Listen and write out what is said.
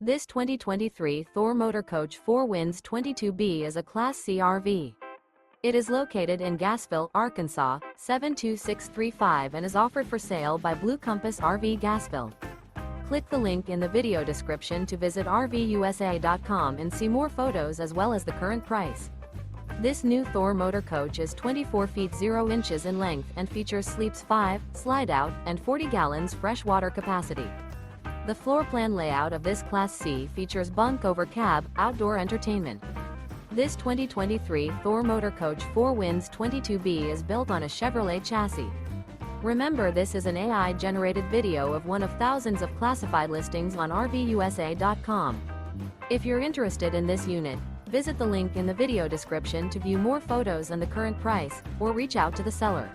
This 2023 Thor Motor Coach 4 Winds 22B is a Class C RV. It is located in Gassville, Arkansas, 72635 and is offered for sale by Blue Compass RV Gassville. Click the link in the video description to visit RVUSA.com and see more photos as well as the current price. This new Thor Motor Coach is 24 feet 0 inches in length and features sleeps 5, slide-out, and 40 gallons fresh water capacity. The floor plan layout of this Class C features Bunk Over Cab, outdoor entertainment. This 2023 Thor Motor Coach 4 Winds 22B is built on a Chevrolet chassis. Remember, this is an AI-generated video of one of thousands of classified listings on RVUSA.com. If you're interested in this unit, visit the link in the video description to view more photos and the current price, or reach out to the seller.